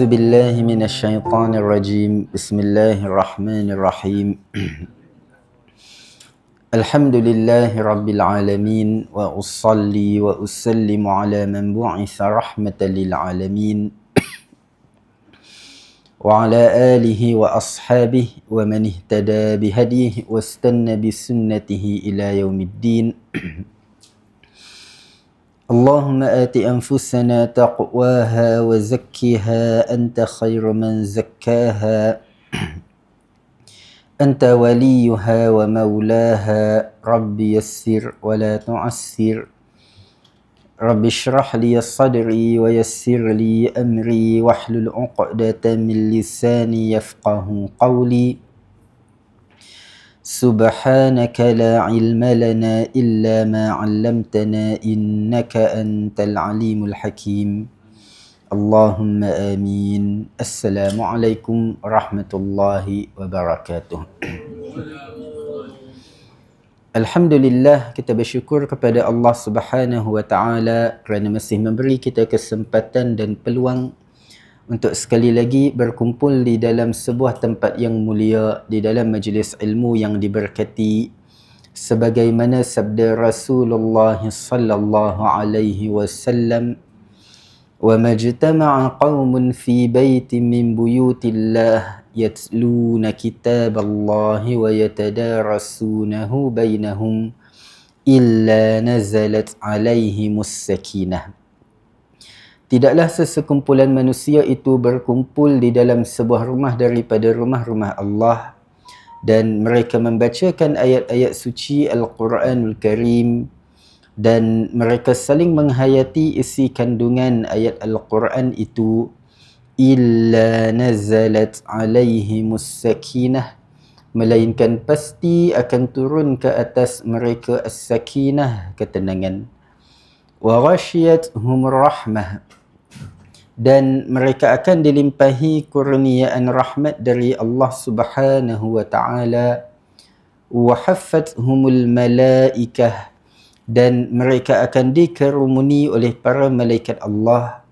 أعوذ بالله من الشيطان الرجيم. بسم الله الرحمن الرحيم. الحمد لله رب العالمين، وأصلي وأسلم على من بعث رحمة للعالمين، وعلى آله وأصحابه ومن اهتدى بهديه واستنى بسنته إلى يوم الدين. اللهم آت أنفسنا تقواها وزكها أنت خير من زكاها، أنت وليها ومولاها. رب يسر ولا تعسر، رب اشرح لي صدري ويسر لي أمري واحلل عقدة من لساني يفقه قولي. سبحانك لا علم لنا إلا ما علمتنا إنك أنت العليم الحكيم. اللهم آمين. السلام عليكم ورحمة الله وبركاته. Alhamdulillah, kita bersyukur kepada Allah Subhanahu wa taala kerana masih memberi kita kesempatan dan peluang untuk sekali lagi berkumpul di dalam sebuah tempat yang mulia, di dalam majlis ilmu yang diberkati, sebagaimana sabda Rasulullah sallallahu alaihi wasallam, wa majtama'a qaumun fi baitin min buyutillah yatluna kitaballahi wa yatadarasunahu bainahum illa nazalat alaihimus sakinah. Tidaklah sesekumpulan manusia itu berkumpul di dalam sebuah rumah daripada rumah-rumah Allah dan mereka membacakan ayat-ayat suci Al-Quranul Karim dan mereka saling menghayati isi kandungan ayat Al-Quran itu, illa nazalat alaihimus sakinah, melainkan pasti akan turun ke atas mereka as-sakinah, ketenangan, wa ghashiyatuhumur rahmah, dan mereka akan dilimpahi kurniaan rahmat dari Allah Subhanahu wa taala, wa haffathumul malaikah, dan mereka akan dikerumuni oleh para malaikat Allah,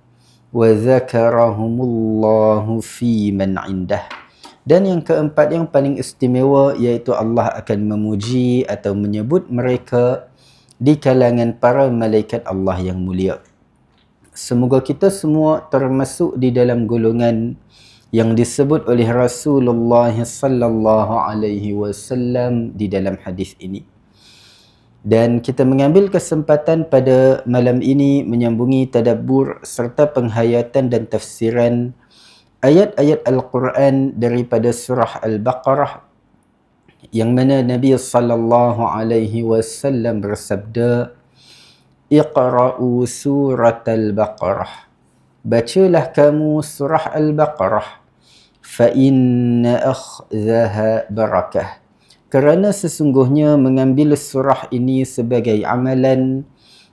wa zakarahumullahu fi man indah, dan yang keempat yang paling istimewa iaitu Allah akan memuji atau menyebut mereka di kalangan para malaikat Allah yang mulia. Semoga kita semua termasuk di dalam golongan yang disebut oleh Rasulullah sallallahu alaihi wasallam di dalam hadis ini. Dan kita mengambil kesempatan pada malam ini menyambungi tadabbur serta penghayatan dan tafsiran ayat-ayat Al-Quran daripada surah Al-Baqarah, yang mana Nabi sallallahu alaihi wasallam bersabda, Iqra'u surat Al-Baqarah, bacalah kamu surah Al-Baqarah, fa inna akhzaha barakah, kerana sesungguhnya mengambil surah ini sebagai amalan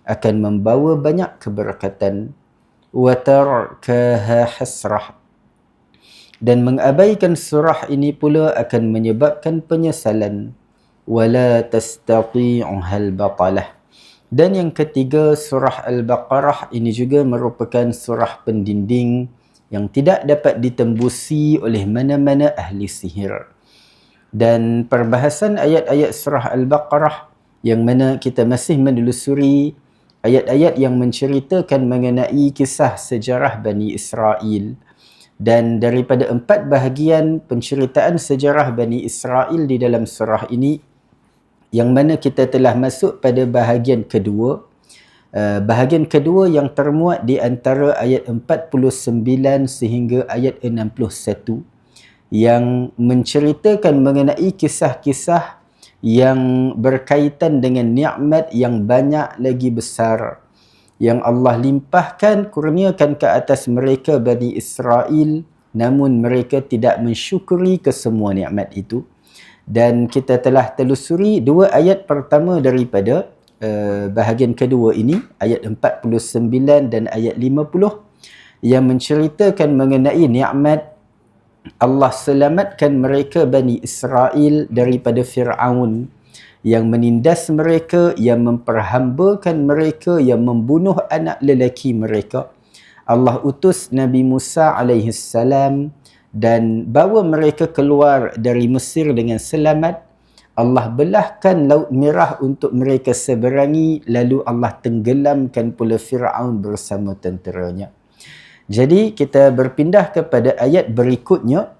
akan membawa banyak keberkatan, wa tarkaha hasrah, dan mengabaikan surah ini pula akan menyebabkan penyesalan, wala tastati'uhal batalah. Dan yang ketiga, surah Al-Baqarah ini juga merupakan surah pendinding yang tidak dapat ditembusi oleh mana-mana ahli sihir. Dan perbahasan ayat-ayat surah Al-Baqarah yang mana kita masih menelusuri ayat-ayat yang menceritakan mengenai kisah sejarah Bani Israel. Dan daripada 4 bahagian penceritaan sejarah Bani Israel di dalam surah ini, yang mana kita telah masuk pada bahagian kedua. Bahagian kedua yang termuat di antara ayat 49 sehingga ayat 61, yang menceritakan mengenai kisah-kisah yang berkaitan dengan nikmat yang banyak lagi besar yang Allah limpahkan, kurniakan ke atas mereka Bani Israel, namun mereka tidak mensyukuri kesemua nikmat itu. Dan kita telah telusuri 2 ayat pertama daripada bahagian kedua ini, ayat 49 dan ayat 50, yang menceritakan mengenai nikmat Allah selamatkan mereka Bani Israel daripada Fir'aun yang menindas mereka, yang memperhambakan mereka, yang membunuh anak lelaki mereka. Allah utus Nabi Musa alaihi salam dan bawa mereka keluar dari Mesir dengan selamat. Allah belahkan Laut Merah untuk mereka seberangi, lalu Allah tenggelamkan pula Fir'aun bersama tenteranya. Jadi kita berpindah kepada ayat berikutnya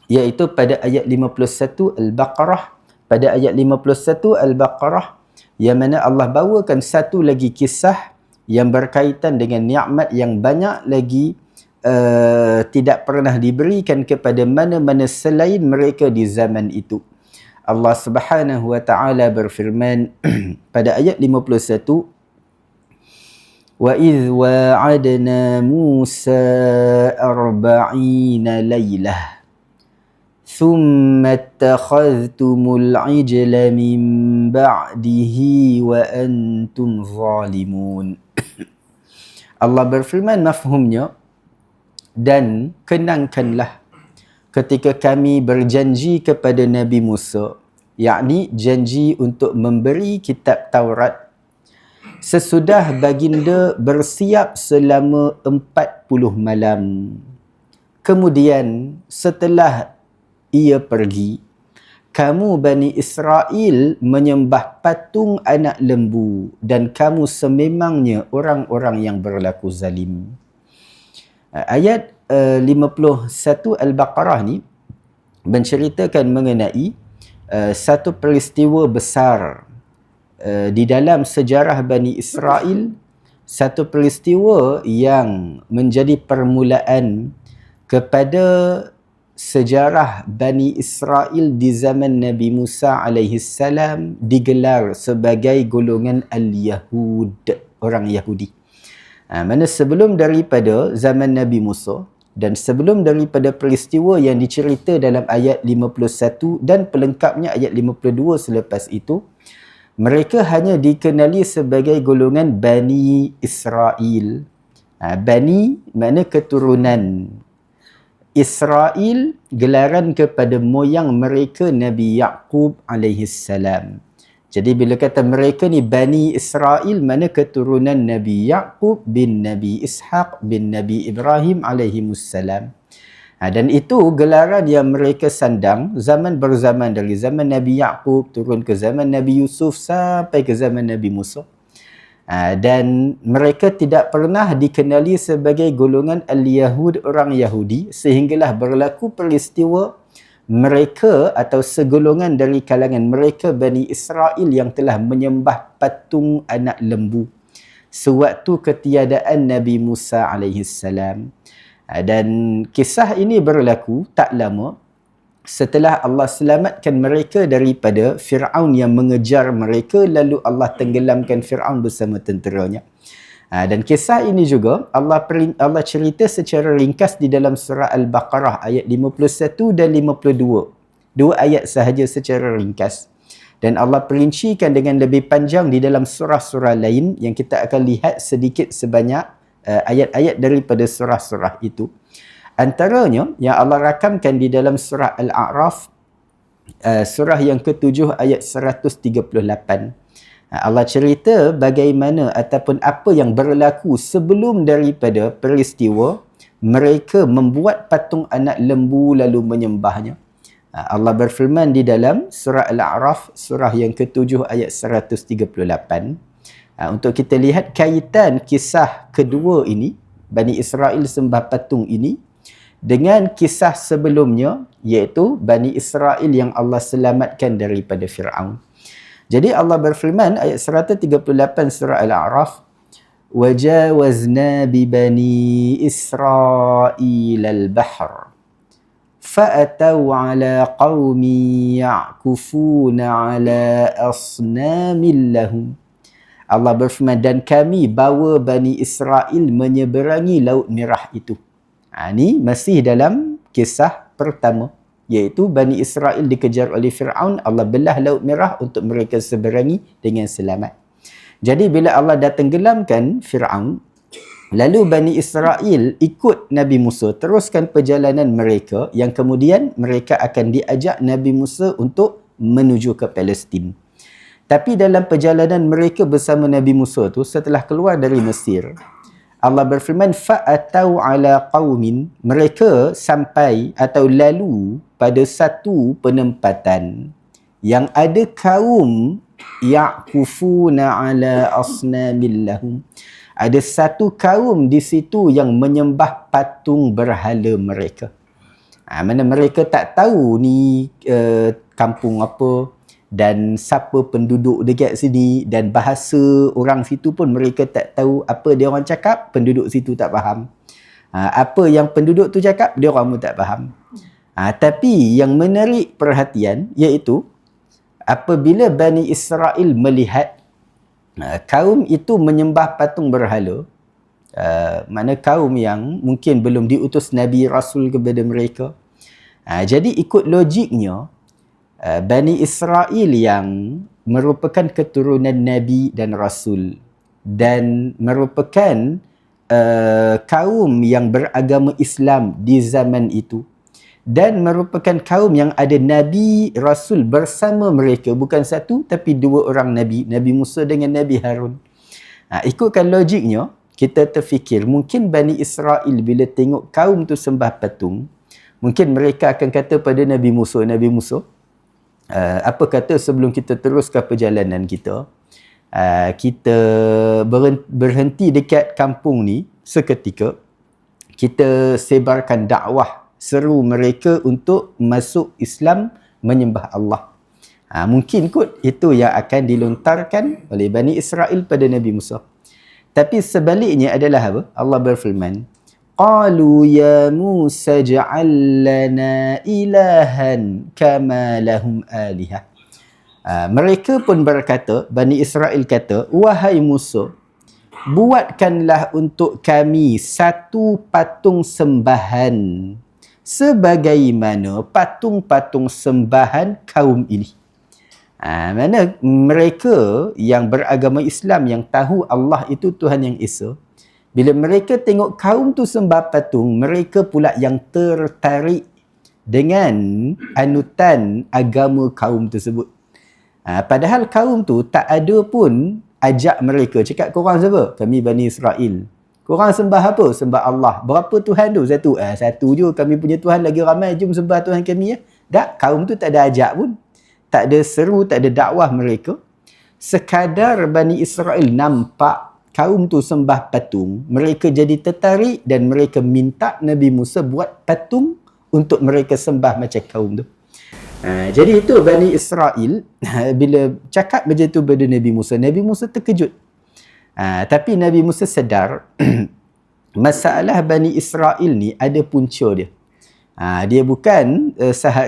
iaitu pada ayat 51 Al-Baqarah. Pada ayat 51 Al-Baqarah yang mana Allah bawakan satu lagi kisah yang berkaitan dengan nikmat yang banyak lagi tidak pernah diberikan kepada mana-mana selain mereka di zaman itu. Allah Subhanahu wa taala berfirman pada ayat 51, wa idh wa'adna Musa 40 lailah thumma ittakhadhtumul ijla min ba'dihi wa antum zalimun. Allah berfirman mafhumnya, dan kenangkanlah ketika kami berjanji kepada Nabi Musa, yakni janji untuk memberi kitab Taurat sesudah baginda bersiap selama 40 malam. Kemudian setelah ia pergi, kamu Bani Israel menyembah patung anak lembu dan kamu sememangnya orang-orang yang berlaku zalim. Ayat 51 Al-Baqarah ni menceritakan mengenai satu peristiwa besar di dalam sejarah Bani Israel, satu peristiwa yang menjadi permulaan kepada sejarah Bani Israel di zaman Nabi Musa alaihi salam digelar sebagai golongan Al-Yahud, orang Yahudi. Mana sebelum daripada zaman Nabi Musa dan sebelum daripada peristiwa yang dicerita dalam ayat 51 dan pelengkapnya ayat 52 selepas itu, mereka hanya dikenali sebagai golongan Bani Israel. Bani makna keturunan. Israel gelaran kepada moyang mereka Nabi Yaqub alaihi salam. Jadi bila kata mereka ni Bani Israel, mana keturunan Nabi Yaqub bin Nabi Ishaq bin Nabi Ibrahim alaihimussalam. Dan itu gelaran yang mereka sandang zaman berzaman, dari zaman Nabi Yaqub turun ke zaman Nabi Yusuf sampai ke zaman Nabi Musa. Dan mereka tidak pernah dikenali sebagai golongan Al-Yahud, orang Yahudi, sehinggalah berlaku peristiwa mereka atau segolongan dari kalangan mereka Bani Israel yang telah menyembah patung anak lembu sewaktu ketiadaan Nabi Musa alaihi salam. Dan kisah ini berlaku tak lama setelah Allah selamatkan mereka daripada Fir'aun yang mengejar mereka, lalu Allah tenggelamkan Fir'aun bersama tenteranya. Dan kisah ini juga Allah cerita secara ringkas di dalam surah Al-Baqarah ayat 51 dan 52. Dua ayat sahaja secara ringkas. Dan Allah perincikan dengan lebih panjang di dalam surah-surah lain yang kita akan lihat sedikit sebanyak ayat-ayat daripada surah-surah itu. Antaranya yang Allah rakamkan di dalam surah Al-A'raf, surah yang ke-7 ayat 138. Allah cerita bagaimana ataupun apa yang berlaku sebelum daripada peristiwa mereka membuat patung anak lembu lalu menyembahnya. Allah berfirman di dalam surah Al-A'raf, surah yang ke-7 ayat 138. Untuk kita lihat kaitan kisah kedua ini, Bani Israel sembah patung ini, dengan kisah sebelumnya, iaitu Bani Israel yang Allah selamatkan daripada Fir'aun. Jadi Allah berfirman ayat 138 surah Al-A'raf, وَجَاوَزْنَا بِبَنِي إِسْرَائِيلَ الْبَحْرَ فَأَتَوْا عَلَى قَوْمٍ يَعْكُفُونَ عَلَى أَصْنَامٍ لَهُمْ. Allah berfirman, dan kami bawa Bani Israel menyeberangi Laut Merah itu. Ini masih dalam kisah pertama, iaitu Bani Israel dikejar oleh Fir'aun. Allah belah Laut Merah untuk mereka seberangi dengan selamat. Jadi bila Allah dah tenggelamkan Fir'aun, lalu Bani Israel ikut Nabi Musa, teruskan perjalanan mereka, yang kemudian mereka akan diajak Nabi Musa untuk menuju ke Palestin. Tapi dalam perjalanan mereka bersama Nabi Musa tu, setelah keluar dari Mesir, Allah berfirman fa'atau ala qaumin, mereka sampai atau lalu pada satu penempatan yang ada kaum ya'kufuna ala asnamil lahum. Ada satu kaum di situ yang menyembah patung berhala mereka. Mana mereka tak tahu ni kampung apa dan siapa penduduk dekat sini, dan bahasa orang situ pun mereka tak tahu. Apa dia orang cakap, penduduk situ tak faham. Apa yang penduduk tu cakap, dia orang pun tak faham. Tapi yang menarik perhatian iaitu apabila Bani Israel melihat kaum itu menyembah patung berhala, mana kaum yang mungkin belum diutus Nabi Rasul kepada mereka. Jadi ikut logiknya, Bani Israel yang merupakan keturunan Nabi dan Rasul dan merupakan kaum yang beragama Islam di zaman itu, dan merupakan kaum yang ada Nabi Rasul bersama mereka, bukan satu tapi dua orang Nabi, Nabi Musa dengan Nabi Harun. Ikutkan logiknya, kita terfikir mungkin Bani Israel bila tengok kaum tu sembah patung, mungkin mereka akan kata pada Nabi Musa, apa kata sebelum kita teruskan perjalanan kita, kita berhenti dekat kampung ni seketika, kita sebarkan dakwah, seru mereka untuk masuk Islam, menyembah Allah. Mungkin kot itu yang akan dilontarkan oleh Bani Israel pada Nabi Musa. Tapi sebaliknya adalah apa? Allah berfirman, qalu ya Musa ja'al lana ilahan kama lahum alihah. Mereka pun berkata, Bani Israel kata, wahai Musa, buatkanlah untuk kami satu patung sembahan sebagaimana patung-patung sembahan kaum ini. Mana mereka yang beragama Islam, yang tahu Allah itu Tuhan yang Esa, bila mereka tengok kaum tu sembah patung, mereka pula yang tertarik dengan anutan agama kaum tersebut. Padahal kaum tu tak ada pun ajak mereka, cakap korang siapa? Kami Bani Israel. Korang sembah apa? Sembah Allah. Berapa Tuhan tu? Satu. Satu je, kami punya Tuhan lagi ramai, jom sembah Tuhan kami ya. Tak, kaum tu tak ada ajak pun. Tak ada seru, tak ada dakwah mereka. Sekadar Bani Israel nampak kaum tu sembah patung, mereka jadi tertarik dan mereka minta Nabi Musa buat patung untuk mereka sembah macam kaum tu. Jadi itu Bani Israel bila cakap macam tu pada Nabi Musa terkejut. Tapi Nabi Musa sedar masalah Bani Israel ni ada punca dia. Dia bukan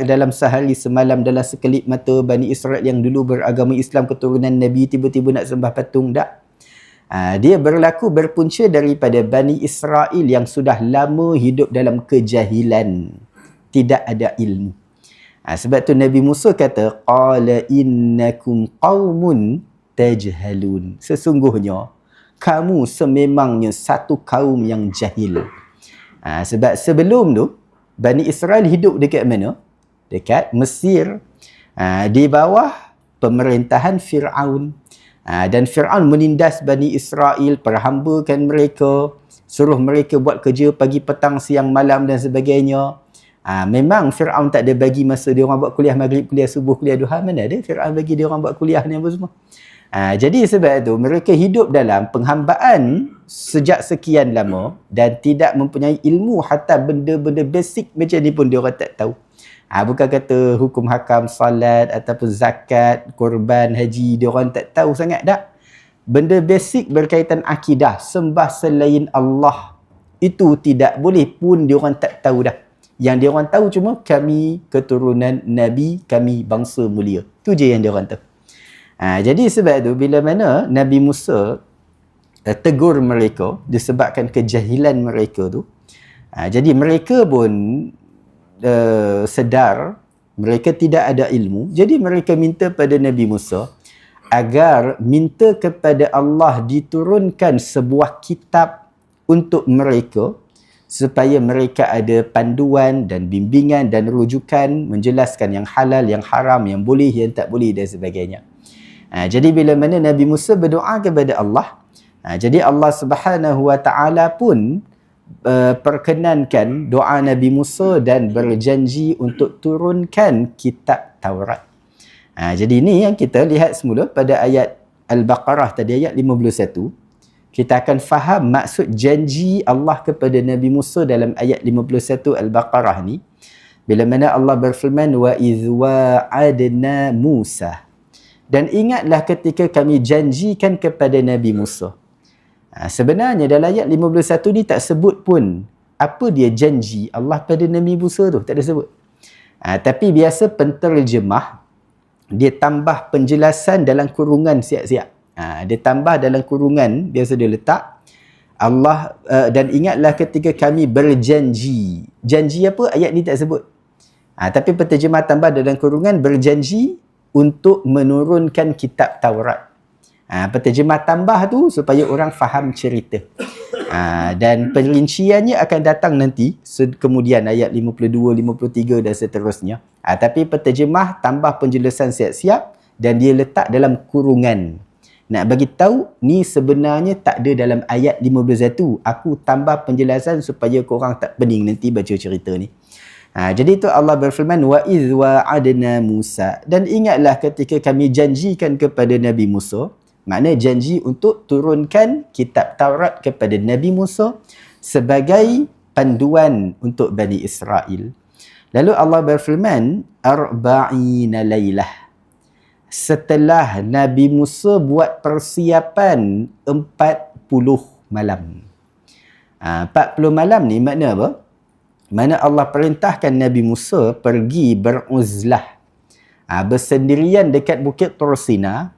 dalam sehari semalam, dalam sekelip mata Bani Israel yang dulu beragama Islam keturunan Nabi tiba-tiba nak sembah patung, tak. Dia berpunca daripada Bani Israel yang sudah lama hidup dalam kejahilan, tidak ada ilmu. Sebab tu Nabi Musa kata, qala innakum qaumun tajhalun, sesungguhnya kamu sememangnya satu kaum yang jahil. Sebab sebelum tu Bani Israel hidup dekat mana? Dekat Mesir, di bawah pemerintahan Fir'aun. Dan Fir'aun menindas Bani Israel, perhambakan mereka, suruh mereka buat kerja pagi, petang, siang, malam dan sebagainya. Memang Fir'aun tak ada bagi masa dia orang buat kuliah maghrib, kuliah subuh, kuliah duha. Mana ada Fir'aun bagi dia orang buat kuliah ni apa semua. Jadi sebab itu mereka hidup dalam penghambaan sejak sekian lama dan tidak mempunyai ilmu, hatta benda-benda basic macam ni pun dia orang tak tahu. Bukan kata hukum hakam salat ataupun zakat, korban, haji, dia orang tak tahu sangat tak. Benda basic berkaitan akidah, sembah selain Allah, itu tidak boleh pun dia orang tak tahu dah. Yang dia orang tahu cuma kami keturunan Nabi, kami bangsa mulia. Tu je yang dia orang tahu. Jadi sebab tu bila mana Nabi Musa tegur mereka disebabkan kejahilan mereka tu, jadi mereka pun sedar mereka tidak ada ilmu. Jadi mereka minta pada Nabi Musa agar minta kepada Allah diturunkan sebuah kitab untuk mereka, supaya mereka ada panduan dan bimbingan dan rujukan menjelaskan yang halal, yang haram, yang boleh, yang tak boleh dan sebagainya. Jadi bila mana Nabi Musa berdoa kepada Allah, Jadi Allah Subhanahu Wa Taala pun perkenankan doa Nabi Musa dan berjanji untuk turunkan kitab Taurat. Jadi ini yang kita lihat semula pada ayat Al-Baqarah tadi, ayat 51. Kita akan faham maksud janji Allah kepada Nabi Musa dalam ayat 51 Al-Baqarah ni. Bila mana Allah berfirman, wa idh wa'adna Musa. Dan ingatlah ketika kami janjikan kepada Nabi Musa. Sebenarnya dalam ayat 51 ni tak sebut pun apa dia janji Allah pada Nabi Musa tu, tak ada sebut. Tapi biasa penterjemah dia tambah penjelasan dalam kurungan siap-siap. Dia tambah dalam kurungan, biasa dia letak Allah dan ingatlah ketika kami berjanji. Janji apa? Ayat ni tak sebut. Tapi penterjemah tambah dalam kurungan berjanji untuk menurunkan kitab Taurat. Penterjemah tambah tu supaya orang faham cerita. Dan perinciannya akan datang nanti kemudian ayat 52, 53 dan seterusnya. Tapi penterjemah tambah penjelasan siap-siap dan dia letak dalam kurungan. Nak bagi tahu ni sebenarnya tak ada dalam ayat 51. Aku tambah penjelasan supaya korang tak pening nanti baca cerita ni. Jadi itu Allah berfirman, wa idh wa'adna Musa. Dan ingatlah ketika kami janjikan kepada Nabi Musa. Makna janji untuk turunkan kitab Taurat kepada Nabi Musa sebagai panduan untuk Bani Israel. Lalu Allah berfirman, arba'ina laylah. Setelah Nabi Musa buat persiapan 40 malam. 40 malam ni makna apa? Makna Allah perintahkan Nabi Musa pergi beruzlah. Bersendirian dekat Bukit Tur Sina.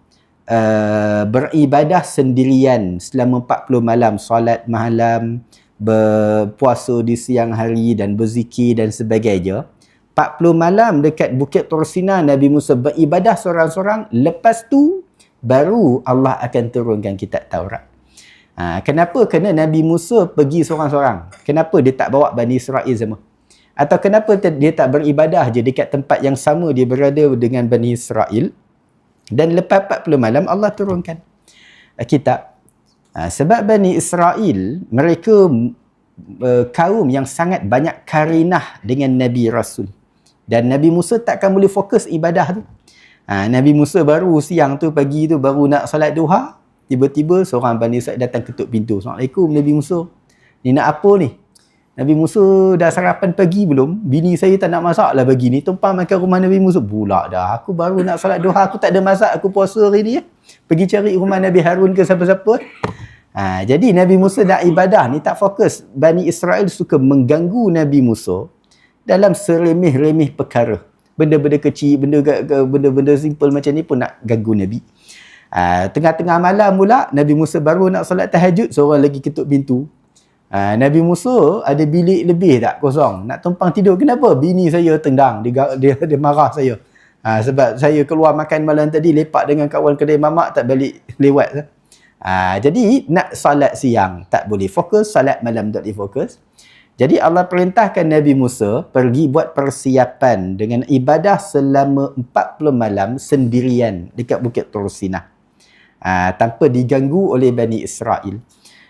Beribadah sendirian selama 40 malam, solat malam, berpuasa di siang hari dan berzikir dan sebagainya. 40 malam dekat Bukit Tur Sina Nabi Musa beribadah seorang-seorang. Lepas tu baru Allah akan turunkan kitab Taurat. Kenapa kena Nabi Musa pergi seorang-seorang? Kenapa dia tak bawa Bani Israel semua? Atau kenapa dia tak beribadah je dekat tempat yang sama dia berada dengan Bani Israel? Dan lepas 40 malam Allah turunkan kitab. Sebab Bani Israel mereka kaum yang sangat banyak karinah dengan Nabi Rasul. Dan Nabi Musa takkan boleh fokus ibadah tu. Nabi Musa baru siang tu, pagi tu baru nak solat duha. Tiba-tiba seorang Bani Israel datang ketuk pintu. Assalamualaikum Nabi Musa. Ni nak apa ni? Nabi Musa dah sarapan pagi belum? Bini saya tak nak masak lah pagi ni. Tumpang makan rumah Nabi Musa. Pula dah. Aku baru nak solat duha. Aku tak ada masak. Aku puasa hari ni. Pergi cari rumah Nabi Harun ke siapa-siapa. Jadi Nabi Musa nak ibadah ni tak fokus. Bani Israel suka mengganggu Nabi Musa dalam seremeh-remeh perkara. Benda-benda kecil, benda-benda simple macam ni pun nak ganggu Nabi. Tengah-tengah malam pula, Nabi Musa baru nak solat tahajud. Seorang lagi ketuk pintu. Nabi Musa ada bilik lebih tak kosong, nak tumpang tidur. Kenapa? Bini saya tendang, dia marah saya. Sebab saya keluar makan malam tadi, lepak dengan kawan kedai mamak, tak balik lewat. Jadi nak salat siang tak boleh fokus, salat malam tak boleh fokus. Jadi Allah perintahkan Nabi Musa pergi buat persiapan dengan ibadah selama 40 malam sendirian dekat Bukit Tur Sina, tanpa diganggu oleh Bani Israel.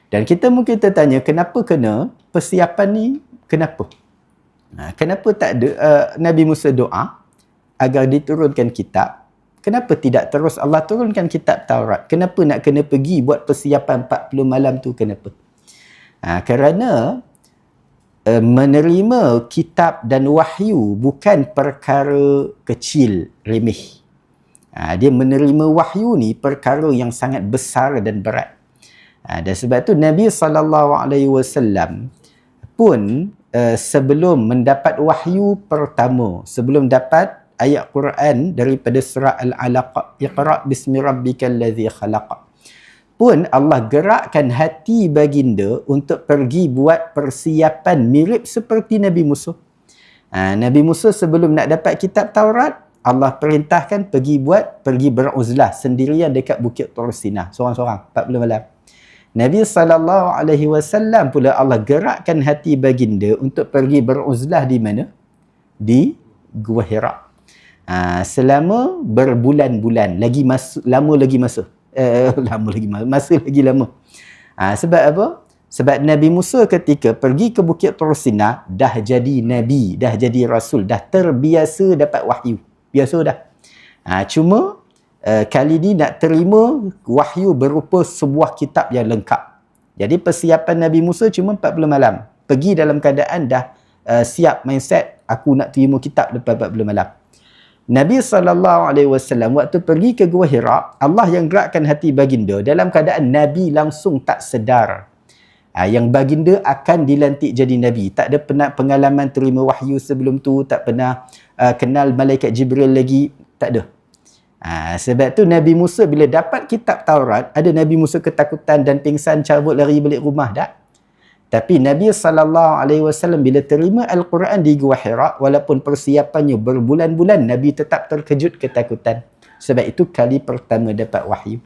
Dan kita mungkin tertanya, kenapa kena persiapan ni? Kenapa? Kenapa tak ada Nabi Musa doa agar diturunkan kitab? Kenapa tidak terus Allah turunkan kitab Taurat? Kenapa nak kena pergi buat persiapan 40 malam tu? Kenapa? Kerana menerima kitab dan wahyu bukan perkara kecil, remeh. Dia menerima wahyu ni perkara yang sangat besar dan berat. Dan sebab tu Nabi SAW pun sebelum mendapat wahyu pertama, sebelum dapat ayat Quran daripada surah Al-Alaq, Iqra' bismi rabbikal ladzi khalaq, pun Allah gerakkan hati baginda untuk pergi buat persiapan mirip seperti Nabi Musa. Nabi Musa sebelum nak dapat kitab Taurat, Allah perintahkan pergi beruzlah sendirian dekat Bukit Tur Sina, seorang-seorang 40 malam. Nabi SAW pula Allah gerakkan hati baginda untuk pergi beruzlah di mana? Di Gua Hira. Selama berbulan-bulan, lama lagi masa. lama lagi, masa lagi lama. Sebab apa? Sebab Nabi Musa ketika pergi ke Bukit Tur Sina dah jadi Nabi, dah jadi Rasul, dah terbiasa dapat wahyu. Biasa dah. Cuma kali ni nak terima wahyu berupa sebuah kitab yang lengkap. Jadi persiapan Nabi Musa cuma 40 malam. Pergi dalam keadaan dah siap mindset, aku nak terima kitab lepas 40 malam. Nabi SAW waktu pergi ke Gua Hira, Allah yang gerakkan hati baginda dalam keadaan Nabi langsung tak sedar. Yang baginda akan dilantik jadi Nabi. Tak ada pernah pengalaman terima wahyu sebelum tu, tak pernah kenal malaikat Jibril lagi, tak ada. Sebab tu Nabi Musa bila dapat kitab Taurat, ada Nabi Musa ketakutan dan pingsan cabut lari balik rumah tak? Tapi Nabi SAW bila terima Al-Quran di Gua Hira, walaupun persiapannya berbulan-bulan, Nabi tetap terkejut ketakutan. Sebab itu kali pertama dapat wahyu.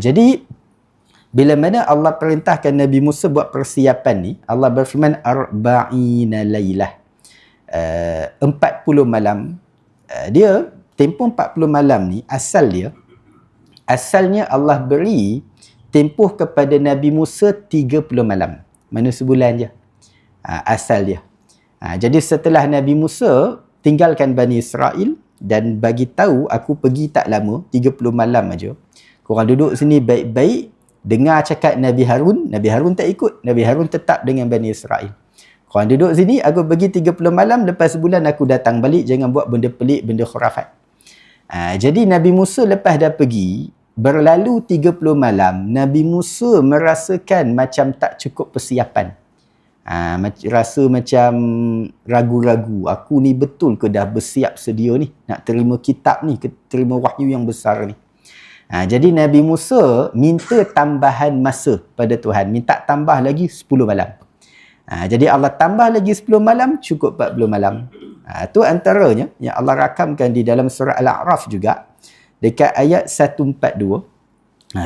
Jadi, bila mana Allah perintahkan Nabi Musa buat persiapan ni, Allah berfirman, Arba'ina laylah. 40 malam. Dia, tempoh 40 malam ni, asalnya Allah beri tempoh kepada Nabi Musa 30 malam. Mana sebulan je. Asal dia. Jadi setelah Nabi Musa tinggalkan Bani Israel dan bagi tahu aku pergi tak lama, 30 malam aja. Korang duduk sini baik-baik, dengar cakap Nabi Harun tak ikut. Nabi Harun tetap dengan Bani Israel. Korang duduk sini, aku pergi 30 malam, lepas sebulan aku datang balik, jangan buat benda pelik, benda khurafat. Jadi Nabi Musa lepas dah pergi, berlalu 30 malam, Nabi Musa merasakan macam tak cukup persiapan. Rasa macam ragu-ragu. Aku ni betul ke dah bersiap sedia ni? Nak terima kitab ni, terima wahyu yang besar ni. Jadi Nabi Musa minta tambahan masa pada Tuhan. Minta tambah lagi 10 malam. Jadi Allah tambah lagi 10 malam, cukup 40 malam. Itu antaranya yang Allah rakamkan di dalam surah Al-A'raf juga. Dekat ayat 142.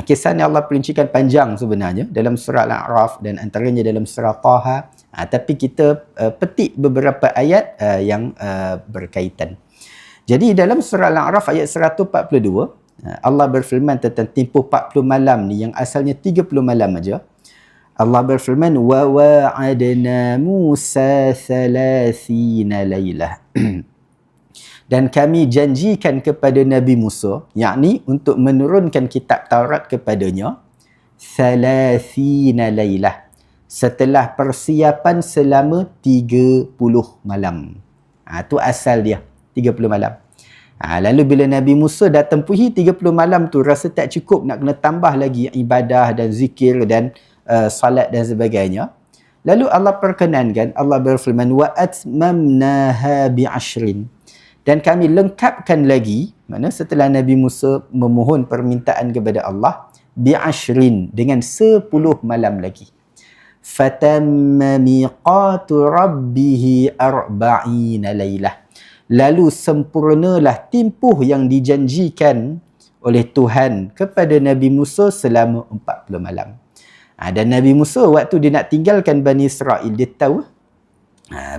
Kisah ni Allah perincikan panjang sebenarnya dalam surah Al-A'raf dan antaranya dalam surah Taha. Tapi kita petik beberapa ayat yang berkaitan. Jadi dalam surah Al-A'raf ayat 142, Allah berfirman tentang tempoh 40 malam ni yang asalnya 30 malam aja. Allah berfirman, wa wa'adna Musa 30 lailah. Dan kami janjikan kepada Nabi Musa, yakni untuk menurunkan kitab Taurat kepadanya, 30 lailah. Setelah persiapan selama 30 malam. Itu asal dia, 30 malam. Lalu bila Nabi Musa dah tempuhi 30 malam tu, rasa tak cukup, nak kena tambah lagi ibadah dan zikir dan salat dan sebagainya. Lalu Allah perkenankan, Allah berfirman, wa atmamnaha bi'ashrin. Dan kami lengkapkan lagi, mana setelah Nabi Musa memohon permintaan kepada Allah, bi'ashrin, dengan 10 malam lagi. Fatamma miqatu rabbihi arba'ina laylah. Lalu sempurnalah tempoh yang dijanjikan oleh Tuhan kepada Nabi Musa selama 40 malam. Dan Nabi Musa waktu dia nak tinggalkan Bani Israel, dia tahu,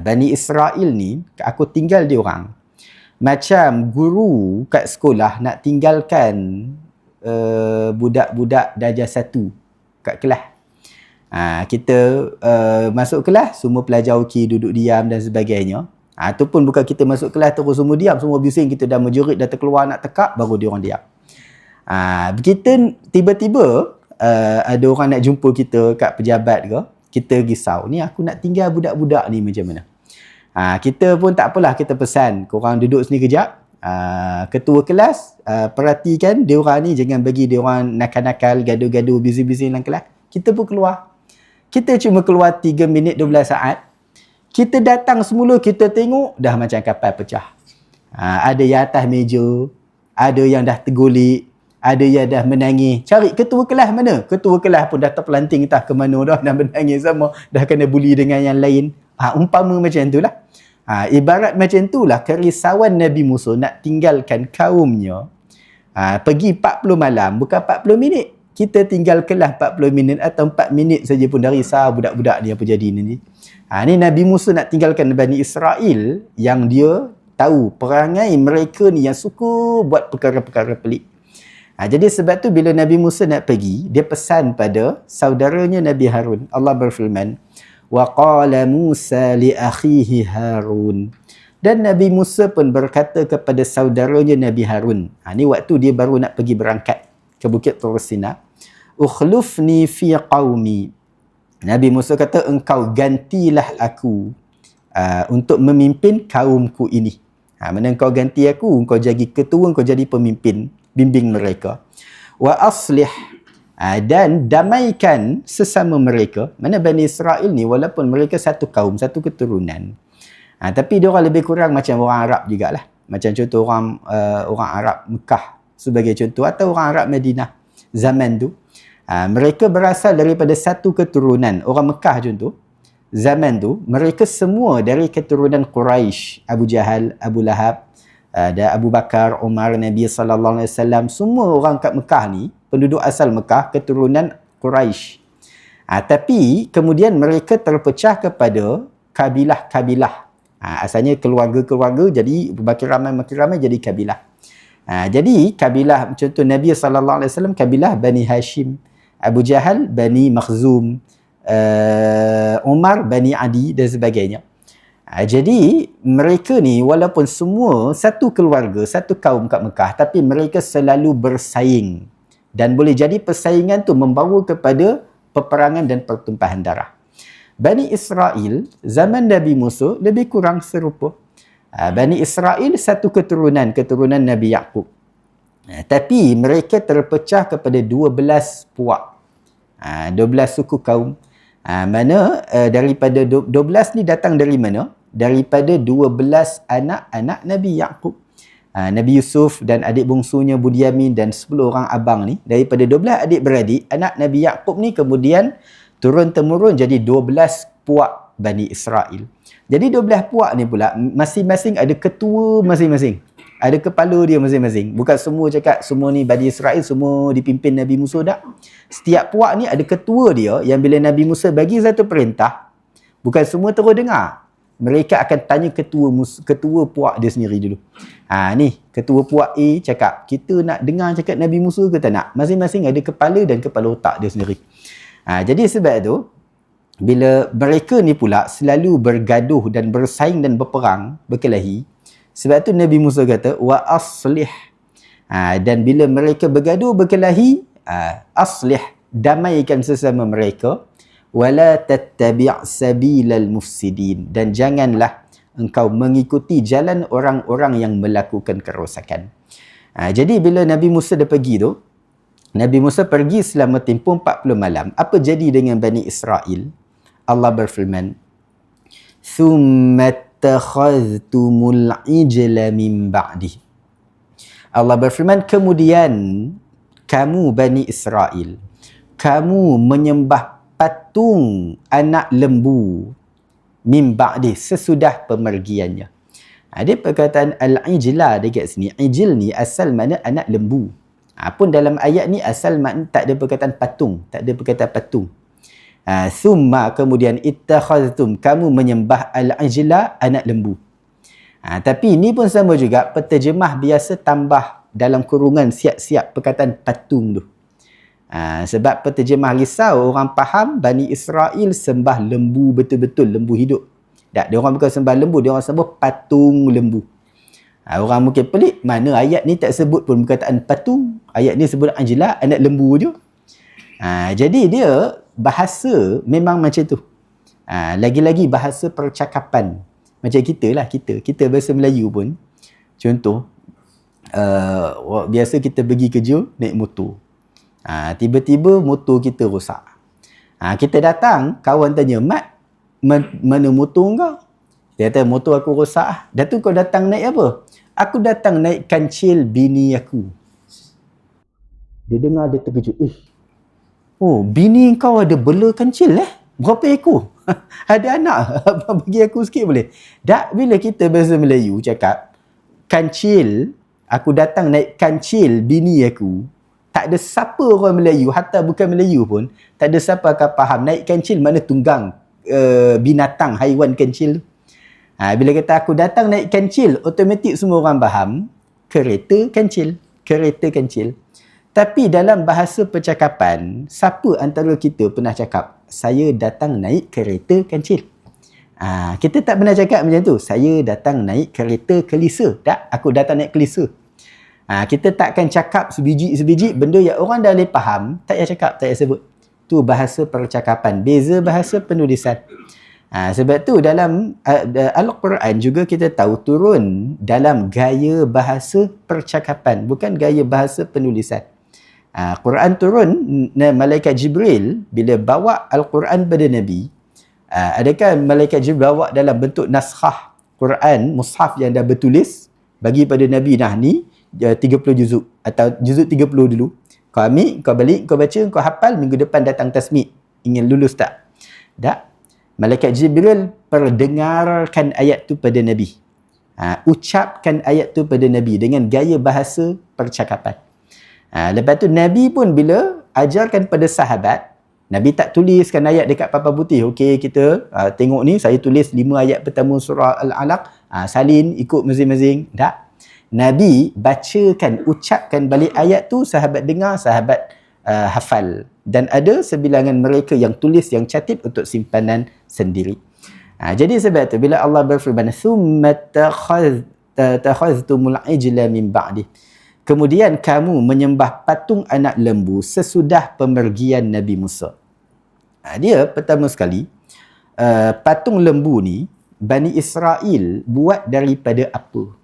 Bani Israel ni, aku tinggal dia orang. Macam guru kat sekolah nak tinggalkan budak-budak darjah 1 kat kelas. Kita masuk kelas, semua pelajar okey, duduk diam dan sebagainya. Itu pun bukan kita masuk kelas terus semua diam, semua bising, kita dah menjerit, dah terkeluar nak tekak, baru dia orang diam. Kita tiba-tiba ada orang nak jumpa kita kat pejabat ke, kita risau, ni aku nak tinggal budak-budak ni macam mana? Kita pun tak apalah, kita pesan, korang duduk sini kejap, ketua kelas perhatikan dia orang ni, jangan bagi dia orang nakal-nakal, gaduh-gaduh, bising-bising dalam kelas. Kita pun keluar. Kita cuma keluar 3 minit 12 saat. Kita datang semula, kita tengok dah macam kapal pecah. Ada yang atas meja, ada yang dah tergolek, ada yang dah menangis. Cari ketua kelas mana? Ketua kelas pun dah terpelanting entah ke mana dah menangis sama, dah kena bully dengan yang lain. Umpama macam itulah. Ibarat macam itulah kerisauan Nabi Musa nak tinggalkan kaumnya. Pergi 40 malam, bukan 40 minit. Kita tinggal kelas 40 minit atau 4 minit saja pun dah risau budak-budak ni apa jadi ni. Ni Nabi Musa nak tinggalkan Bani Israel yang dia tahu perangai mereka ni yang suka buat perkara-perkara pelik. Jadi sebab tu bila Nabi Musa nak pergi, dia pesan pada saudaranya Nabi Harun. Allah berfirman, wa qala Musa li akhihi Harun. Dan Nabi Musa pun berkata kepada saudaranya Nabi Harun. Ni waktu dia baru nak pergi berangkat ke Bukit Tur Sina. Ukhlufni fi qaumi. Nabi Musa kata, engkau gantilah aku untuk memimpin kaumku ini. Mana engkau ganti aku, engkau jadi ketua, engkau jadi pemimpin, bimbing mereka. Wa aslih, dan damaikan sesama mereka. Mana Bani Israel ni walaupun mereka satu kaum, satu keturunan, tapi dia orang lebih kurang macam orang Arab jugalah. Macam contoh orang Arab Mekah sebagai contoh, atau orang Arab Madinah zaman tu. Mereka berasal daripada satu keturunan. Orang Mekah contoh, zaman tu mereka semua dari keturunan Quraisy, Abu Jahal, Abu Lahab, dan Abu Bakar, Umar, Nabi SAW. Semua orang kat Mekah ni penduduk asal Mekah, keturunan Quraisy. Tapi kemudian mereka terpecah kepada kabilah-kabilah. Asalnya keluarga-keluarga, jadi makin ramai jadi kabilah. Jadi kabilah contoh Nabi SAW, kabilah Bani Hashim, Abu Jahal Bani Makhzum, Umar Bani Adi dan sebagainya. Jadi mereka ni walaupun semua satu keluarga, satu kaum kat Mekah, tapi mereka selalu bersaing. Dan boleh jadi persaingan tu membawa kepada peperangan dan pertumpahan darah. Bani Israel zaman Nabi Musa lebih kurang serupa. Bani Israel satu keturunan Nabi Yaqub. Tapi mereka terpecah kepada 12 puak. 12 suku kaum. Mana daripada 12 ni datang dari mana? Daripada 12 anak-anak Nabi Yaqub. Nabi Yusuf dan adik bungsunya Bunyamin dan 10 orang abang ni. Daripada 12 adik-beradik, anak Nabi Yaqub ni kemudian turun-temurun jadi 12 puak Bani Israel. Jadi 12 puak ni pula masing-masing ada ketua masing-masing. Ada kepala dia masing-masing. Bukan semua cakap semua ni Bani Israel semua dipimpin Nabi Musa tak. Setiap puak ni ada ketua dia yang bila Nabi Musa bagi satu perintah, bukan semua terus dengar. Mereka akan tanya ketua puak dia sendiri dulu. Ni ketua puak A cakap, kita nak dengar cakap Nabi Musa ke tak nak? Masing-masing ada kepala dan kepala otak dia sendiri. Jadi sebab tu bila mereka ni pula selalu bergaduh dan bersaing dan berperang, berkelahi, sebab tu Nabi Musa kata wa aslih. Dan bila mereka bergaduh berkelahi, aslih, damaikan sesama mereka, wala tattabi' sabilal mufsidin, dan janganlah engkau mengikuti jalan orang-orang yang melakukan kerosakan. Jadi bila Nabi Musa dah pergi tu, Nabi Musa pergi selama tempoh 40 malam. Apa jadi dengan Bani Israel? Allah berfirman, "Thumma takhadhtumul ijla min ba'di." Allah berfirman, kemudian kamu Bani Israel, kamu menyembah patung anak lembu min ba'di, sesudah pemergiannya. Ada perkataan al-ijla dekat sini. Ijil ni asal makna anak lembu. Pun dalam ayat ni asal makna tak ada perkataan patung, tak ada perkataan patung. Thumma, kemudian ittakhadhtum, kamu menyembah al-ijla, anak lembu. Tapi ini pun sama juga, penterjemah biasa tambah dalam kurungan siap-siap perkataan patung tu. Sebab penterjemah risau orang faham Bani Israel sembah lembu betul-betul, lembu hidup. Tak, dia orang bukan sembah lembu, dia orang sembah patung lembu. Orang mungkin pelik, mana ayat ni tak sebut pun perkataan patung. Ayat ni sebut ijla, anak lembu je. Jadi dia bahasa memang macam tu. Lagi-lagi bahasa percakapan. Macam kita lah, kita bahasa Melayu pun. Contoh, biasa kita pergi kerja naik motor. Tiba-tiba motor kita rosak. Kita datang, kawan tanya, "Mat, mana motor kau?" Dia kata, "Motor aku rosak." "Dah tu kau datang naik apa?" "Aku datang naik kancil bini aku." Dia dengar, dia terkejut. "Oh, bini kau ada bela kancil Berapa ekor?" "Ada anak." "Bagi aku sikit boleh?" Tak, bila kita bahasa Melayu cakap kancil, aku datang naik kancil bini aku, tak ada siapa orang Melayu, hatta bukan Melayu pun, tak ada siapa akan faham naik kancil mana tunggang binatang, haiwan kancil. Bila kata aku datang naik kancil, automatik semua orang faham kereta kancil. Tapi dalam bahasa percakapan, siapa antara kita pernah cakap, saya datang naik kereta kancil? Kita tak pernah cakap macam tu. Saya datang naik kereta kelisa. Tak, aku datang naik kelisa. Kita takkan cakap sebiji-sebiji benda yang orang dah boleh faham, tak payah cakap, tak payah sebut. Tu bahasa percakapan. Beza bahasa penulisan. Sebab tu dalam Al-Quran juga kita tahu turun dalam gaya bahasa percakapan, bukan gaya bahasa penulisan. Quran turun, malaikat Jibril bila bawa Al-Quran pada Nabi, adakah malaikat Jibril bawa dalam bentuk naskhah Quran, mushaf yang dah bertulis, bagi pada Nabi, nah ni 30 juzuk atau juzuk 30 dulu. Kau ambil, kau balik, kau baca, kau hafal, minggu depan datang tasmik. Ingin lulus tak? Tak. Malaikat Jibril perdengarkan ayat tu pada Nabi. Ucapkan ayat tu pada Nabi dengan gaya bahasa percakapan. Lepas tu Nabi pun bila ajarkan pada sahabat, Nabi tak tuliskan ayat dekat papan putih. Okey, kita tengok ni, saya tulis 5 ayat pertama surah Al-Alaq, salin ikut masing-masing. Tak. Nabi bacakan, ucapkan balik ayat tu, sahabat dengar, sahabat hafal. Dan ada sebilangan mereka yang tulis, yang catat untuk simpanan sendiri. Jadi sebab tu bila Allah berfirman, "Tsumma takhaztumul ijla min ba'di." Kemudian kamu menyembah patung anak lembu sesudah pemergian Nabi Musa. Dia pertama sekali, patung lembu ni Bani Israel buat daripada apa?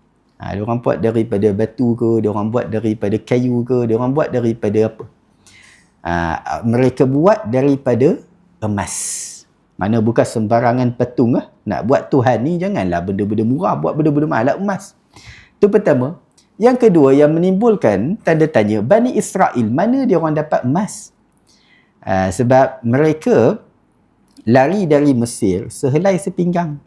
Diorang buat daripada batu ke, diorang buat daripada kayu ke, diorang buat daripada apa? Mereka buat daripada emas. Mana bukan sembarangan patung lah. Nak buat Tuhan ni janganlah benda-benda murah, buat benda-benda mahal lah, emas. Itu pertama. Yang kedua yang menimbulkan tanda tanya, Bani Israel mana dia orang dapat emas? Sebab mereka lari dari Mesir sehelai sepinggang.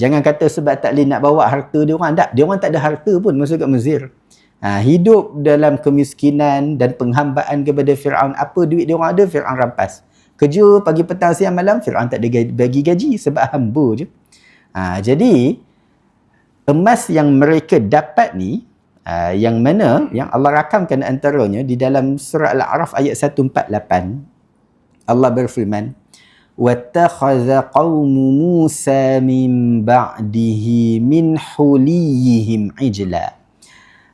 Jangan kata sebab tak boleh nak bawa harta dia orang. Tak, dia orang tak ada harta pun masuk kat Mesir. Hidup dalam kemiskinan dan penghambaan kepada Fir'aun. Apa duit dia orang ada, Fir'aun rampas. Kerja pagi petang siang malam, Fir'aun tak ada bagi gaji sebab hamba je. Jadi emas yang mereka dapat ni, yang mana yang Allah rakamkan antaranya di dalam surah Al-A'raf ayat 148, Allah berfirman, وَاتَّخَذَ قَوْمُ مُوسَى مِنْ بَعْدِهِ مِنْ حُلِيِّهِمْ عِجْلًا.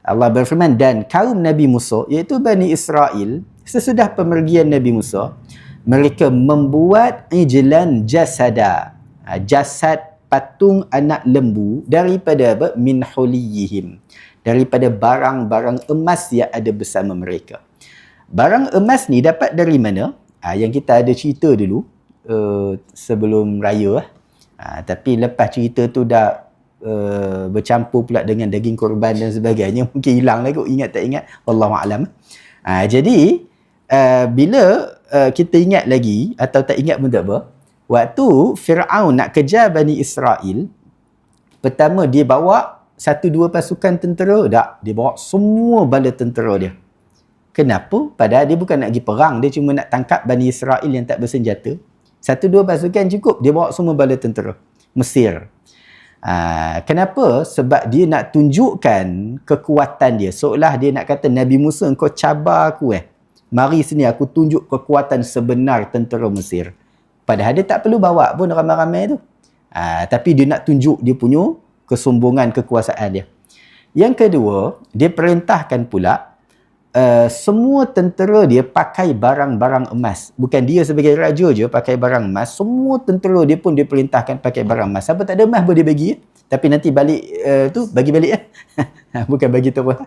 Allah berfirman, dan kaum Nabi Musa, iaitu Bani Israel, sesudah pemergian Nabi Musa, mereka membuat ijlan jasada, jasad patung anak lembu daripada apa? Min huliyihim, daripada barang-barang emas yang ada bersama mereka. Barang emas ni dapat dari mana? Yang kita ada cerita dulu sebelum raya. Tapi lepas cerita tu dah bercampur pula dengan daging korban dan sebagainya, mungkin hilang lah kot, ingat tak ingat, wallahualam. Jadi bila kita ingat lagi atau tak ingat pun tak apa, waktu Fir'aun nak kejar Bani Israel, pertama dia bawa 1-2 pasukan tentera? Tak, dia bawa semua bala tentera dia. Kenapa? Padahal dia bukan nak pergi perang, dia cuma nak tangkap Bani Israel yang tak bersenjata. 1-2 pasukan cukup, dia bawa semua bala tentera Mesir. Kenapa? Sebab dia nak tunjukkan kekuatan dia. Seolah dia nak kata, Nabi Musa, kau cabar aku mari sini aku tunjuk kekuatan sebenar tentera Mesir. Padahal dia tak perlu bawa pun ramai-ramai tu. Tapi dia nak tunjuk dia punya kesombongan kekuasaan dia. Yang kedua, dia perintahkan pula semua tentera dia pakai barang-barang emas. Bukan dia sebagai raja je pakai barang emas. Semua tentera dia pun dia perintahkan pakai barang emas. Siapa tak ada emas boleh bagi. Tapi nanti balik tu bagi balik bukan bagi terus.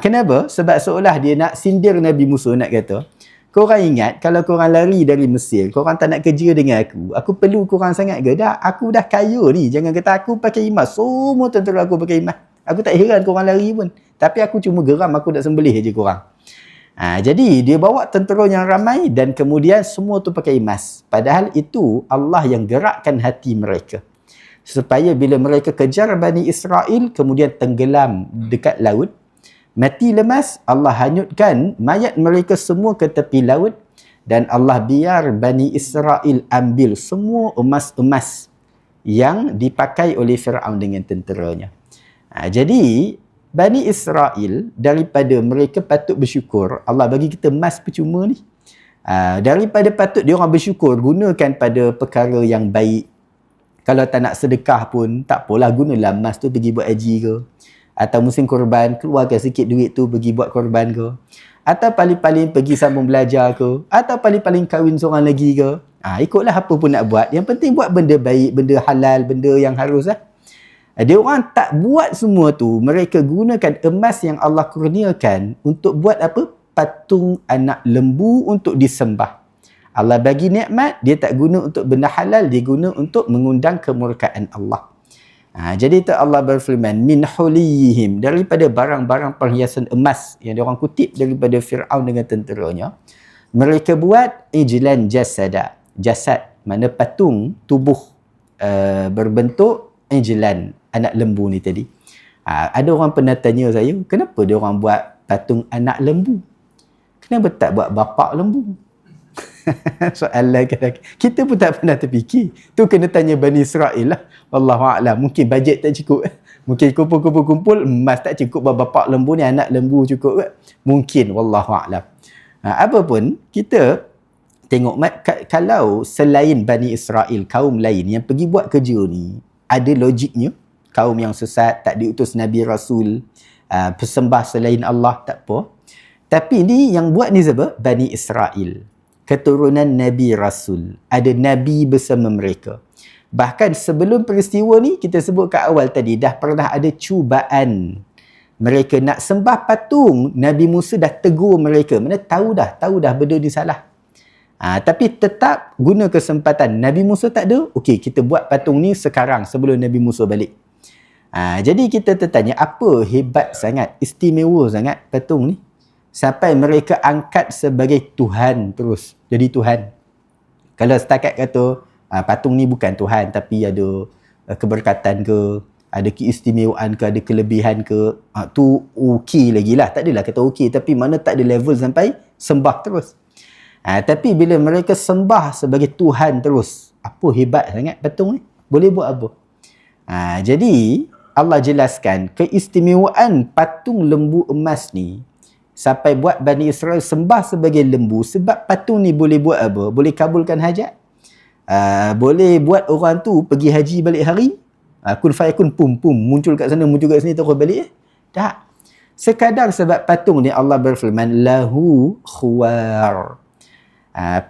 Kenapa? Sebab seolah dia nak sindir Nabi Musa, nak kata, korang ingat kalau korang lari dari Mesir, korang tak nak kerja dengan aku perlu korang sangat ke? Dah, aku dah kaya ni. Jangan kata aku pakai emas. Semua tentera aku pakai emas. Aku tak heran korang lari pun. Tapi aku cuma geram, aku nak sembelih je korang. Jadi dia bawa tentera yang ramai dan kemudian semua tu pakai emas. Padahal itu Allah yang gerakkan hati mereka. Supaya bila mereka kejar Bani Israel, kemudian tenggelam dekat laut, mati lemas, Allah hanyutkan mayat mereka semua ke tepi laut, dan Allah biar Bani Israel ambil semua emas-emas yang dipakai oleh Fir'aun dengan tenteranya. Jadi Bani Israel, daripada mereka patut bersyukur, Allah bagi kita emas percuma ni. Daripada patut dia orang bersyukur, gunakan pada perkara yang baik. Kalau tak nak sedekah pun, tak apalah, gunalah emas tu pergi buat haji ke. Atau musim korban, keluarkan sikit duit tu pergi buat korban ke. Atau paling-paling pergi sambung belajar ke. Atau paling-paling kahwin seorang lagi ke. Ikutlah apa pun nak buat. Yang penting buat benda baik, benda halal, benda yang harus lah. Dia orang tak buat semua tu. Mereka gunakan emas yang Allah kurniakan untuk buat apa? Patung anak lembu untuk disembah. Allah bagi nikmat, dia tak guna untuk benda halal, dia guna untuk mengundang kemurkaan Allah. Jadi itu Allah berfirman, min huliyihim, daripada barang-barang perhiasan emas yang diorang kutip daripada Fir'aun dengan tenteranya. Mereka buat ijlan jasada, jasad, mana patung tubuh berbentuk ijlan, anak lembu ni tadi. Ada orang pernah tanya saya, kenapa diorang buat patung anak lembu? Kenapa tak buat bapak lembu? Soalan kadang-kadang kita pun tak pernah terfikir. Tu kena tanya Bani Israel lah. Wallahu'alam. Mungkin bajet tak cukup. Mungkin kumpul emas tak cukup, bapak lembu ni anak lembu cukup. Mungkin, wallahu'alam. Apa pun, kita tengok kalau selain Bani Israel, kaum lain yang pergi buat kerja ni, ada logiknya. Kaum yang sesat, tak diutus Nabi Rasul, persembah selain Allah, tak apa. Tapi ni yang buat ni siapa? Bani Israel. Keturunan Nabi Rasul. Ada Nabi bersama mereka. Bahkan sebelum peristiwa ni, kita sebut kat awal tadi, dah pernah ada cubaan. Mereka nak sembah patung, Nabi Musa dah tegur mereka. Mana tahu dah benda ni salah. Tapi tetap guna kesempatan. Nabi Musa tak ada, okey kita buat patung ni sekarang sebelum Nabi Musa balik. Jadi kita tertanya, apa hebat sangat, istimewa sangat patung ni? Sampai mereka angkat sebagai Tuhan terus. Jadi Tuhan. Kalau setakat kata, patung ni bukan Tuhan, tapi ada keberkatan ke, ada keistimewaan ke, ada kelebihan ke, tu okey lagi lah. Tak adalah kata okey, tapi mana tak ada level sampai sembah terus. Tapi bila mereka sembah sebagai Tuhan terus, apa hebat sangat patung ni? Boleh buat apa? Jadi, Allah jelaskan keistimewaan patung lembu emas ni, sampai buat Bani Israel sembah sebagai lembu, sebab patung ni boleh buat apa? Boleh kabulkan hajat. Boleh buat orang tu pergi haji balik hari. Kun fayakun, pum, muncul kat sana, muncul kat sini, terus balik. Tak. Sekadar sebab patung ni Allah berfirman, lahu khuwar.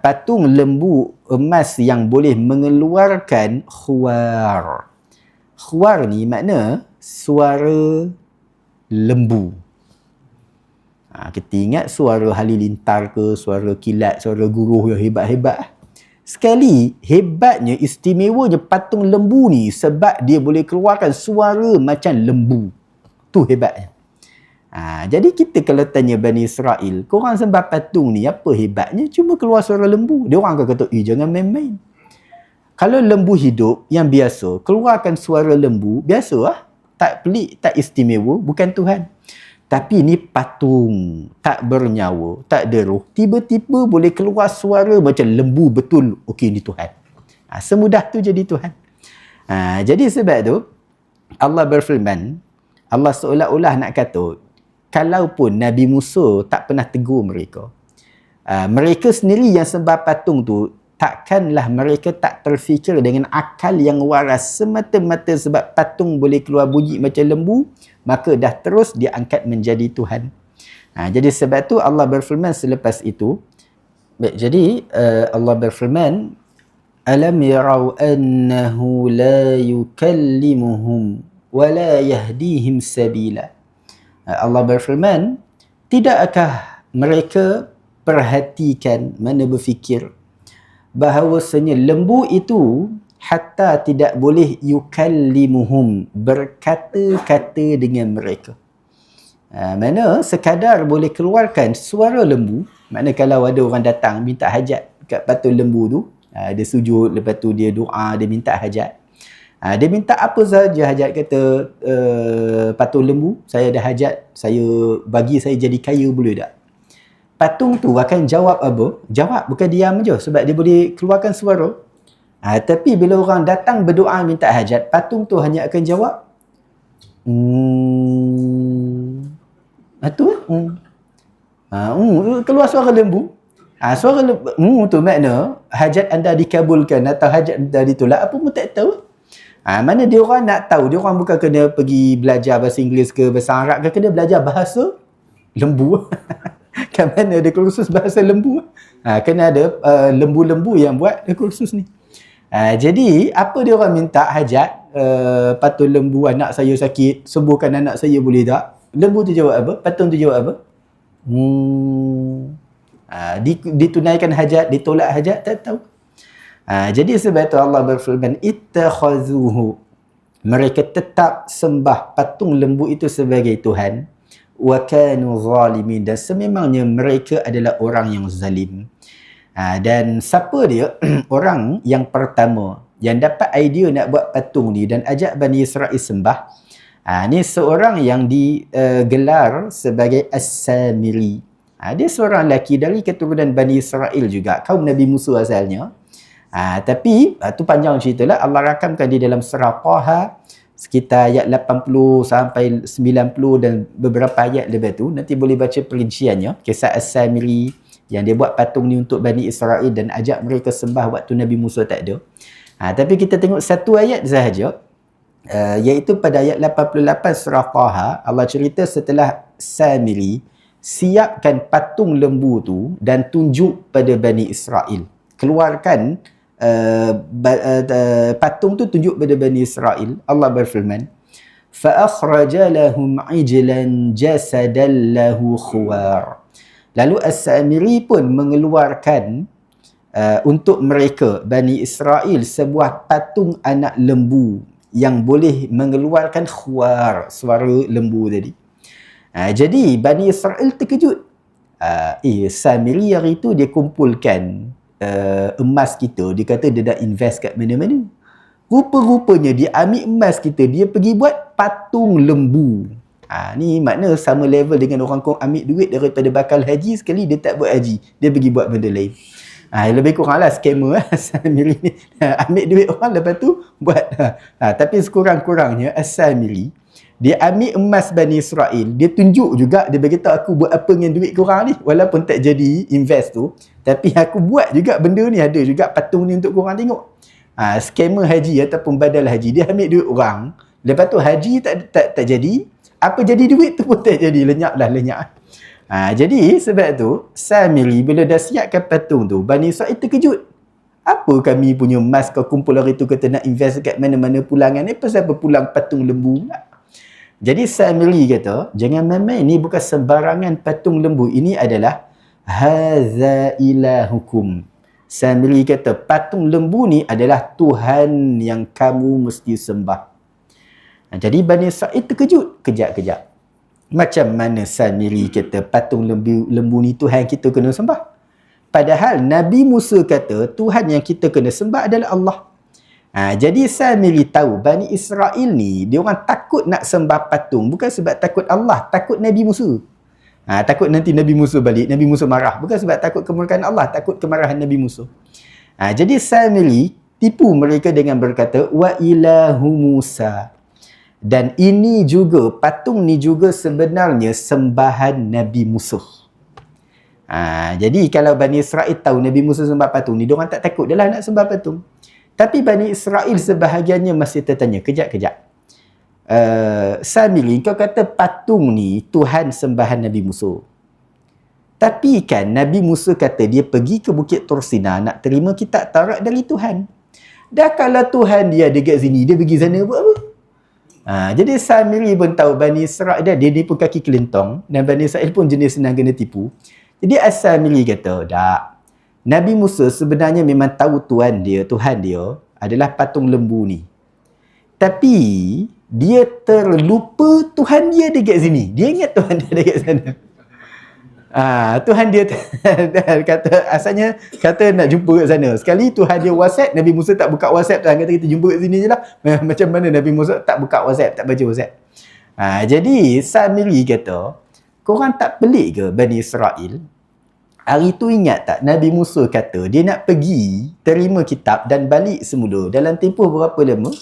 Patung lembu emas yang boleh mengeluarkan khuwar. Khuwar ni makna suara lembu. Kita ingat suara halilintar ke, suara kilat, suara guruh yang hebat-hebat. Sekali, hebatnya, istimewanya patung lembu ni sebab dia boleh keluarkan suara macam lembu. Tu hebatnya. Jadi kita kalau tanya Bani Israel, korang sembah patung ni apa hebatnya? Cuma keluar suara lembu. Dia orang akan kata, jangan main-main. Kalau lembu hidup yang biasa, keluarkan suara lembu, biasa lah. Tak pelik, tak istimewa, bukan Tuhan. Tapi ni patung, tak bernyawa, tak ada roh. Tiba-tiba boleh keluar suara macam lembu betul. Okey, ni Tuhan. Semudah tu jadi Tuhan. Jadi sebab tu, Allah berfirman, Allah seolah-olah nak kata, kalaupun Nabi Musa tak pernah tegur mereka, mereka sendiri yang sembah patung tu, takkanlah mereka tak terfikir dengan akal yang waras semata-mata sebab patung boleh keluar bunyi macam lembu, maka dah terus diangkat menjadi Tuhan. Jadi sebab tu Allah berfirman selepas itu. Jadi Allah berfirman, alam yarau annahu la yukallimuhum wa la yahdihim sabila. Allah berfirman, tidakkah mereka perhatikan, mana berfikir bahawasanya lembu itu hatta tidak boleh yukallimuhum, berkata-kata dengan mereka. Mana sekadar boleh keluarkan suara lembu. Makna kalau ada orang datang minta hajat kat patung lembu tu, dia sujud, lepas tu dia doa, dia minta hajat. Dia minta apa saja hajat, kata patung lembu, saya ada hajat, saya jadi kaya, boleh tak? Patung tu akan jawab apa? Jawab, bukan diam je, sebab dia boleh keluarkan suara. Tapi bila orang datang berdoa minta hajat, patung tu hanya akan jawab, Tu. Keluar suara lembu. Suara lembu tu makna hajat anda dikabulkan atau hajat anda ditolak, apa pun tak tahu. Mana dia orang nak tahu, dia orang bukan kena pergi belajar bahasa Inggeris ke bahasa Arab ke, kena belajar bahasa lembu. Kan mana ada kursus bahasa lembu. Kena ada lembu-lembu yang buat kursus ni. Jadi apa dia orang minta hajat, patung lembu, anak saya sakit, sembuhkan anak saya boleh tak? Lembu tu jawab apa? Patung tu jawab apa? Ditunaikan hajat, ditolak hajat, tak tahu. Jadi sebab itu Allah berfirman, ittakhazuhu, mereka tetap sembah patung lembu itu sebagai Tuhan, wa kanu zalimin, dan sememangnya mereka adalah orang yang zalim. Dan siapa dia? Orang yang pertama yang dapat idea nak buat patung ni dan ajak Bani Israel sembah, ni seorang yang digelar sebagai As-Samiri. Dia seorang lelaki dari keturunan Bani Israel juga, kaum Nabi Musa asalnya. Tapi tu panjang cerita lah. Allah rakamkan di dalam surah Taha sekitar ayat 80 sampai 90 dan beberapa ayat lepas tu. Nanti boleh baca perinciannya, kisah As-Samiri yang dia buat patung ni untuk Bani Israel dan ajak mereka sembah waktu Nabi Musa tak ada. Tapi kita tengok satu ayat sahaja, iaitu pada ayat 88 surah Taha. Allah cerita setelah Samiri siapkan patung lembu tu dan tunjuk pada Bani Israel, keluarkan patung tu, tunjuk pada Bani Israel. Allah berfirman, فَأَخْرَجَ لَهُمْ عِجْلًا جَسَدًا لَهُ خُوَارٌ. Lalu As-Samiri pun mengeluarkan untuk mereka Bani Israel sebuah patung anak lembu yang boleh mengeluarkan khuar, suara lembu tadi. Jadi Bani Israel terkejut. Samiri hari itu dia kumpulkan emas kita, dia kata dia dah invest kat mana-mana. Rupa-rupanya dia ambil emas kita, dia pergi buat patung lembu. Ni makna sama level dengan orang kong ambil duit daripada bakal haji, sekali dia tak buat haji, dia pergi buat benda lain. Lebih kurang lah scammer As-Samiri ni. Ambil duit orang, lepas tu buat. Tapi sekurang-kurangnya As-Samiri dia ambil emas Bani Israel, dia tunjuk juga, dia beritahu aku buat apa dengan duit korang ni, walaupun tak jadi invest tu, tapi aku buat juga benda ni, ada juga patung ni untuk korang tengok. Scammer haji ataupun badal haji, dia ambil duit orang, lepas tu haji tak jadi, apa jadi duit tu pun tak jadi, lenyap. Jadi sebab tu Samiri bila dah siapkan patung tu, Bani Israel terkejut. Apa kami punya emas kau kumpul hari tu, kata nak invest kat mana-mana pulangan ni, pasal apa pulang patung lembu pula? Jadi Samiri kata, jangan main-main, ni bukan sembarangan patung lembu, ini adalah haza ilahukum. Samiri kata, patung lembu ni adalah Tuhan yang kamu mesti sembah. Jadi Bani Israel terkejut, kejap. Macam mana Samiri kata patung lembu ni Tuhan kita kena sembah? Padahal Nabi Musa kata Tuhan yang kita kena sembah adalah Allah. Jadi Samiri tahu Bani Israel ni, dia orang takut nak sembah patung bukan sebab takut Allah, takut Nabi Musa. Takut nanti Nabi Musa balik, Nabi Musa marah. Bukan sebab takut kemurkaan Allah, takut kemarahan Nabi Musa. Jadi Samiri tipu mereka dengan berkata, wa ilahu Musa. Dan ini juga, patung ni juga sebenarnya sembahan Nabi Musa. Jadi kalau Bani Israel tahu Nabi Musa sembah patung ni, diorang tak takut dah lah nak sembah patung. Tapi Bani Israel sebahagiannya masih tertanya, kejap. Samiri, kau kata patung ni Tuhan sembahan Nabi Musa. Tapi kan Nabi Musa kata dia pergi ke Bukit Tursina nak terima kitab Taurat dari Tuhan. Dah kalau Tuhan dia ada kat sini, dia pergi sana buat apa? Jadi Samiri pun tahu Bani Israel dia nipu kaki kelentong, dan Bani Israel pun jenis senang kena tipu. Jadi As-Samiri kata, tak. Nabi Musa sebenarnya memang tahu Tuhan dia adalah patung lembu ni. Tapi dia terlupa Tuhan dia dekat sini. Dia ingat Tuhan dia dekat sana. Tuhan dia kata, asalnya kata nak jumpa kat sana. Sekali Tuhan dia WhatsApp, Nabi Musa tak buka WhatsApp. Tuhan kata kita jumpa kat sini je lah. Macam mana Nabi Musa tak buka WhatsApp, tak baca WhatsApp. Jadi Samiri kata, korang tak pelik ke Bani Israel? Hari tu ingat tak Nabi Musa kata dia nak pergi terima kitab dan balik semula dalam tempoh berapa lama?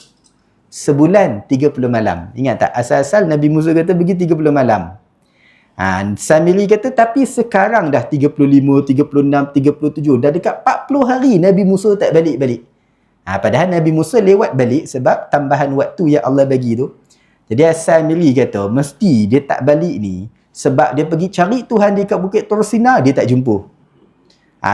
sebulan 30 malam. Ingat tak? Asal-asal Nabi Musa kata pergi 30 malam. Samiri kata tapi sekarang dah 35, 36, 37. Dah dekat 40 hari Nabi Musa tak balik-balik. Padahal Nabi Musa lewat balik sebab tambahan waktu yang Allah bagi tu. Jadi Samiri kata mesti dia tak balik ni sebab dia pergi cari Tuhan dekat Bukit Tur Sina, dia tak jumpa.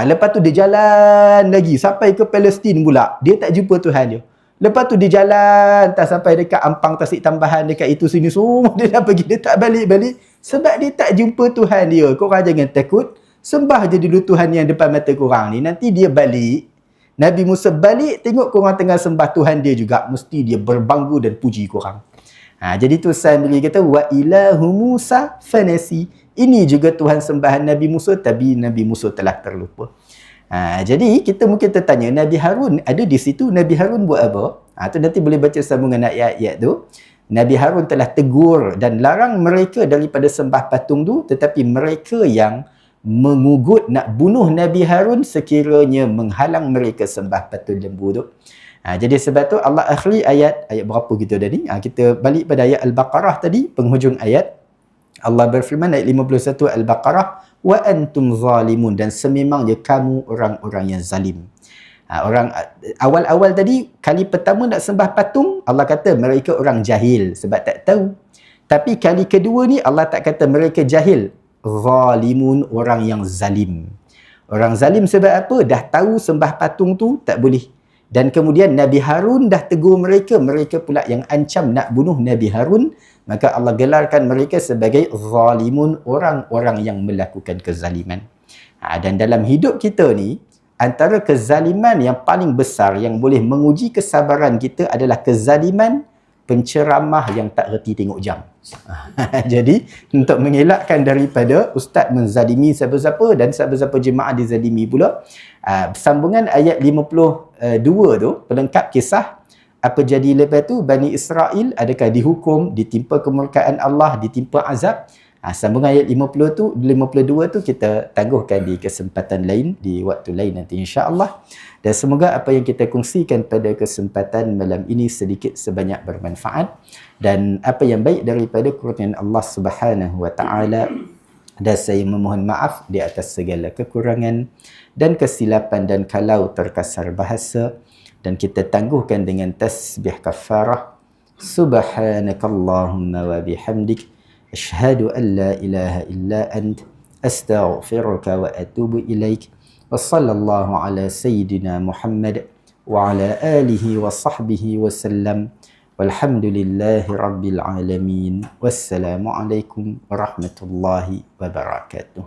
Lepas tu dia jalan lagi sampai ke Palestin pula. Dia tak jumpa Tuhan dia. Lepas tu dia jalan tak sampai dekat Ampang Tasik Tambahan, dekat itu sini semua dia dah pergi. Dia tak balik-balik sebab dia tak jumpa Tuhan dia. Korang jangan takut. Sembah je dulu Tuhan yang depan mata korang ni. Nanti dia balik. Nabi Musa balik tengok korang tengah sembah Tuhan dia juga. Mesti dia berbangga dan puji korang. Jadi tu Samiri kata wa ilahu Musa fanasi. Ini juga Tuhan sembahan Nabi Musa, tapi Nabi Musa telah terlupa. Jadi kita mungkin tertanya, Nabi Harun ada di situ, Nabi Harun buat apa? Tu nanti boleh baca sambungan ayat-ayat tu. Nabi Harun telah tegur dan larang mereka daripada sembah patung tu, tetapi mereka yang mengugut nak bunuh Nabi Harun sekiranya menghalang mereka sembah patung lembu tu. Jadi sebab tu Allah akhiri ayat berapa kita dah ni? Kita balik pada ayat Al-Baqarah tadi, penghujung ayat. Allah berfirman ayat 51 Al-Baqarah, wa antum zalimun, dan sememangnya kamu orang-orang yang zalim. Orang awal-awal tadi, kali pertama nak sembah patung, Allah kata mereka orang jahil sebab tak tahu. Tapi kali kedua ni Allah tak kata mereka jahil, zalimun, orang yang zalim. Orang zalim sebab apa? Dah tahu sembah patung tu tak boleh. Dan kemudian Nabi Harun dah tegur mereka, mereka pula yang ancam nak bunuh Nabi Harun. Maka Allah gelarkan mereka sebagai zalimun, orang-orang yang melakukan kezaliman. Dan dalam hidup kita ni, antara kezaliman yang paling besar yang boleh menguji kesabaran kita adalah kezaliman penceramah yang tak reti tengok jam. Jadi, untuk mengelakkan daripada ustaz menzalimi siapa-siapa dan siapa-siapa jemaah dizalimi pula, sambungan ayat 52 tu, pelengkap kisah apa jadi lepas tu Bani Israel adakah dihukum, ditimpa kemurkaan Allah, ditimpa azab. Sambungan ayat 52 tu kita tangguhkan di kesempatan lain, di waktu lain nanti insya-Allah. Dan semoga apa yang kita kongsikan pada kesempatan malam ini sedikit sebanyak bermanfaat, dan apa yang baik daripada kurniaan Allah Subhanahu wa taala. Dan saya memohon maaf di atas segala kekurangan dan kesilapan dan kalau terkasar bahasa. Dan kita tangguhkan dengan tasbih kafarah. Subhanakallahumma wa bihamdik, asyhadu an la ilaha illa ant, astaghfiruka wa atubu ilaik. Wa sallallahu ala sayyidina Muhammad wa ala alihi wa sahbihi wa sallam. Walhamdulillahi rabbil alamin. Wassalamu alaikum warahmatullahi wabarakatuh.